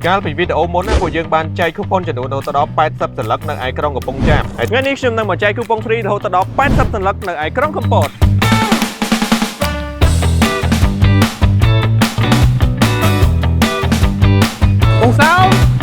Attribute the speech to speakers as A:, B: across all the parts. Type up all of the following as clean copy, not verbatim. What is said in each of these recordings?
A: កាលពីវីដេអូមុនពួកយើងបានចែក coupon ចំនួនរហូតដល់80សន្លឹកនៅឯក្រុងកំពង់ចាមហើយថ្ងៃនេះខ្ញុំនឹងមកចែក coupon free រហូតដល់80សន្លឹកនៅឯក្រុងកំពតបងសៅ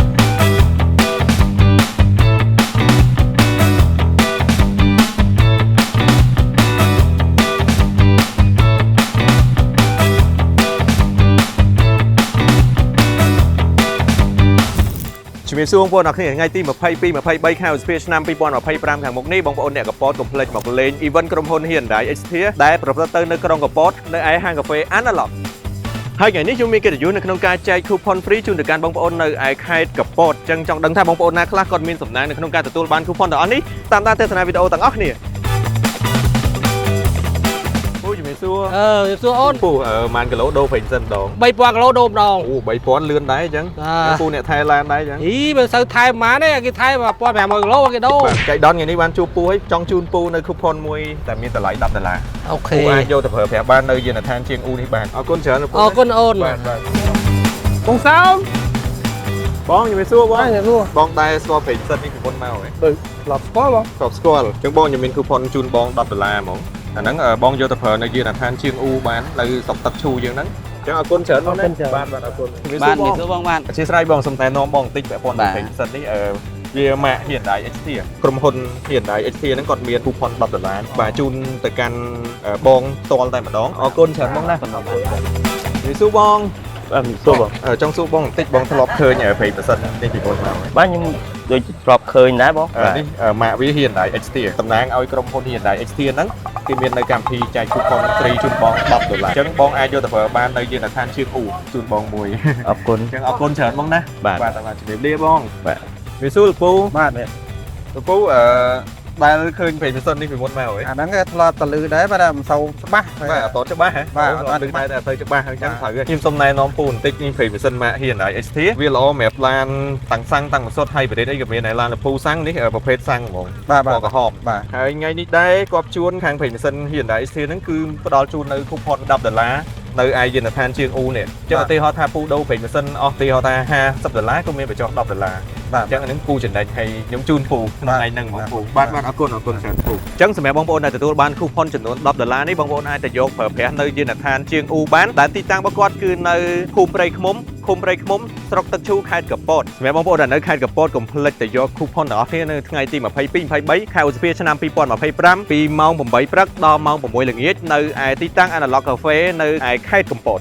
A: ជំរាបសួរបងប្អូនអរគ្នាថ្ងៃទី22 23 ខែឧសភាឆ្នាំ2025ខាងមុខនេះបងប្អូនអ្នកកពតកុំភ្លេចមកលេង event ក្រុមហ៊ុន Hyundai Exeter ដែលប្រព្រឹត្តទៅនៅក្រុងកពតនៅឯហាងកាហ្វេ Analog ហើយថ្ងៃនេះខ្ញុំមានកិត្តិយសនៅក្នុងការចែក coupon free ជូនទៅកាន់បងប្អូននៅឯខេត្តកពតអញ្ចឹងចង់ដឹងថាបងប្អូនណាខ្លះគាត់មានសំណាងនៅក្នុងការទទួលបាន coupon ទាំងអស់នេះតាមដានទស្សនាវីដេអូទាំងអស់គ្នាជំរាបសួរ
B: ជំរាបសួរអូន
A: ពូម៉ានគីឡូដូរពេញសិនម្ដង
B: 3000គីឡូដូរម្ដង
A: អូ3000លឿនដែរអញ្ចឹងពូអ្នកថៃឡានដែរអញ្ចឹង
B: អីមិនសូវថៃប៉ុន្មានទេគេថៃ1500គីឡូគេដូរ
A: ចៃដន្យថ្ងៃនេះបានជួបពូហើយចង់ជូនពូនៅ coupon មួយតែមានតម្លៃ$10
B: អូខេ
A: ពូអាចយកទៅប្រើប្រាស់បាននៅយានដ្ឋានជាងអ៊ូនេះបានអរគុណច្រើនពូ
B: អរគុណអូន
A: បាទបងសោមបងជំរាបសួរបងបងដែរស្គាល់ពេញសិននេះពីមុនមកហ៎
B: បើធ្លាប់ស្គាល់បង
A: ធ្លាប់ស្គាល់អញ្ចឹងបងខ្ញុំមាន coupon ជូនបង$10ហ្មងអាហ្នឹងបងយកទៅប្រើនៅយានដ្ឋានជាងអ៊ូបាននៅស្រុកទឹកឈូយើងហ្នឹងអញ្ចឹងអរគុណច្រើនបងណាបាទអរគុណ
B: បាទជំរាបសួរបងបាទ
A: អធិស្ឋានបងសុំតែនាំបងបន្តិចពាក់ព័ន្ធនឹងពេញសិននេះវាម៉ាក Hyundai Exeter ក្រុមហ៊ុន Hyundai Exeter ហ្នឹងគាត់មាន coupon $10បាទជូនទៅកាន់បងផ្ទាល់តែម្ដងអរគុណច្រើនបងណាជំរាបសួរបង
C: សួរបង
A: ចង់សួរបងបន្តិចបងធ្លាប់ឃើញ20%នេះពីមុនមក
C: បាទខ្ញុំដូចធ្លាប់ឃើញដែរបង
A: នេះម៉ាកវា Hyundai Exeter តំណាងឲ្យក្រុមហ៊ុន Hyundai Exeter ហ្នឹងគេមាននៅកម្មវិធីចែក coupon free ជូនបង$10អញ្ចឹងបងអាចយកទៅប្រើបាននៅយានដ្ឋានជាងអ៊ូជូនបងមួយ
C: អរគុណ
A: អញ្ចឹងអរគុណច្រើនបងណា
C: បាទ
A: បាទជំរាបលាបងបាទវាសួរលោកពូ
C: បាទ
A: លោកពូដែលឃើញ20%នេះពីមុនមកហ៎
B: អាហ្នឹងគេធ្លាប់តលឺដែរបាទមិនសូវច្បាស់
A: បាទអត់ច្បាស់ហ៎
B: បាទអត់
A: ដឹងតែអត់ទៅច្បាស់អញ្ចឹងត្រូវខ្ញុំសុំណែនាំពូបន្តិចនេះ20%មក Hyundai Exeter វាល្អសម្រាប់ឡានតាំងសាំងតាំងម៉ាសុត hybrid អីក៏មានដែរឡានលពូសាំងនេះប្រភេទសាំងហ្មង
B: បាទ
A: ក្រហម
B: បាទ
A: ហើយថ្ងៃនេះដែរគាត់ជួនខាង20% Hyundai Exeter ហ្នឹងគឺផ្ដល់ជូននៅ coupon $10នៅឯយានដ្ឋានជាងអ៊ូនេះអញ្ចឹងឧទាហរណ៍ថាពូដូរ20%អស់ឧទាហរណ៍ថា$50ក៏មានបញ្ចុះ$10បាទអញ្ចឹងអានឹងពូចំណេញឲ្យខ្ញុំជូនពូក្នុងថ្ងៃហ្នឹងហ្មងពូបាទអរគុណច្រើនពូអញ្ចឹងសម្រាប់បងប្អូនដែលទទួលបាន coupon ចំនួន$10នេះបងប្អូនអាចទៅយកប្រើប្រាស់នៅយានដ្ឋានជាងអ៊ូបានដែលទីតាំងរបស់គាត់គឺនៅភូមិព្រៃឃ្មុំស្រុកទឹកឈូខេត្តកពតសម្រាប់បងប្អូនដែលនៅខេត្តកពតកុំភ្លេចទៅយក coupon ទាំងអស់គ្នានៅថ្ងៃទី22 23 ខែឧសភាឆ្នាំ2025ពីម៉ោង8ព្រឹកដល់ម៉ោង6ល្ងាចនៅឯទីតាំង Analog Cafe នៅឯខេត្តកំពត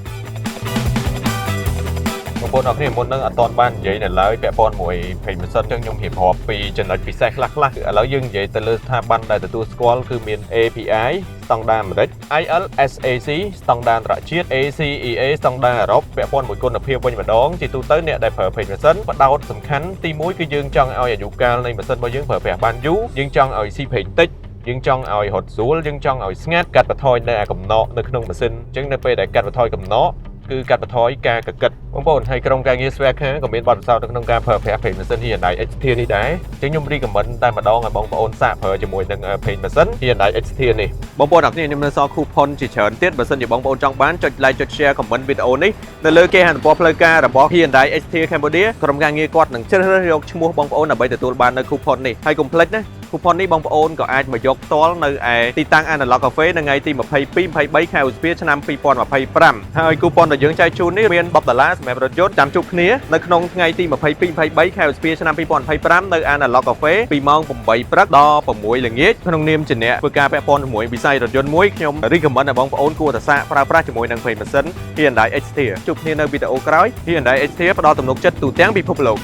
A: បងប្អូនអរគុណមុននឹងអត់ទាន់បាននិយាយនៅឡើយពាក់ព័ន្ធមួយ20%ចឹងខ្ញុំរៀបរាប់ពីចំណុចពិសេសខ្លះៗឥឡូវយើងនិយាយទៅលើស្ថាប័នដែលទទួលស្គាល់គឺមាន API ស្តង់ដារអាមេរិក ILSAC ស្តង់ដារអន្តរជាតិ ACEA ស្តង់ដារអឺរ៉ុបពាក់ព័ន្ធមួយគុណភាពវិញម្ដងជាទូទៅអ្នកដែលប្រើ20%បដោតសំខាន់ទី1គឺយើងចង់ឲ្យអាយុកាលនៃម៉ាស៊ីនរបស់យើងប្រើប្រាស់បានយូរយើងចង់ឲ្យស៊ីពេកតិចយើងចង់ឲ្យរត់ស្រួលយើងចង់ឲ្យស្ងាត់កាត់បន្ថយនៅកំណកនៅក្នុងម៉ាស៊ីនអញ្ចឹងនៅពេលដែលកាត់បន្ថយកំណកគឺកាត់បន្ថយការកកិតបងប្អូនហើយក្រុមការងារ Swag ក៏មានបទពិសោធន៍នៅក្នុងការប្រើប្រាស់ paint machine Hyundai Exeter នេះដែរអញ្ចឹងខ្ញុំរីកមែនតែម្ដងឲ្យបងប្អូនសាកប្រើជាមួយនឹង paint machine Hyundai Exeter នេះបងប្អូនអ្នកខ្ញុំនៅសល់ coupon ជាច្រើនទៀតបើសិនជាបងប្អូនចង់បានចុច like ចុច share comment វីដេអូនេះនៅលើគេហទំព័រផ្លូវការរបស់ Hyundai Exeter Cambodia ក្រុមការងារគាត់នឹងជ្រើសរើសយកឈ្មោះបងប្អូនដើម្បីទទួលបាននៅ coupon នេះហើយកុំភ្លេចណាcoupon នេះបងប្អូនក៏អាចមកយកផ្ទាល់នៅឯទីតាំង Analog Cafe នៅថ្ងៃទី22 23 ខែឧសភាឆ្នាំ2025ហើយ coupon ដែលយើងចែកជូននេះមាន$10សម្រាប់រថយន្តចាំជួបគ្នានៅក្នុងថ្ងៃទី22 23 ខែឧសភាឆ្នាំ2025នៅ Analog Cafe ពីម៉ោង8ព្រឹកដល់6ល្ងាចក្នុងនាមជាអ្នកធ្វើការពាក់ព័ន្ធជាមួយវិស័យរថយន្តមួយខ្ញុំ recommend ឲ្យបងប្អូនគួរតែសាកប្រើប្រាស់ជាមួយនឹង paint machine Hyundai Exeter ជួបគ្នានៅវីដេអូក្រោយ Hyundai Exeter ផ្ដល់ទំនុកចិត្តទូទាំងពិភពលោក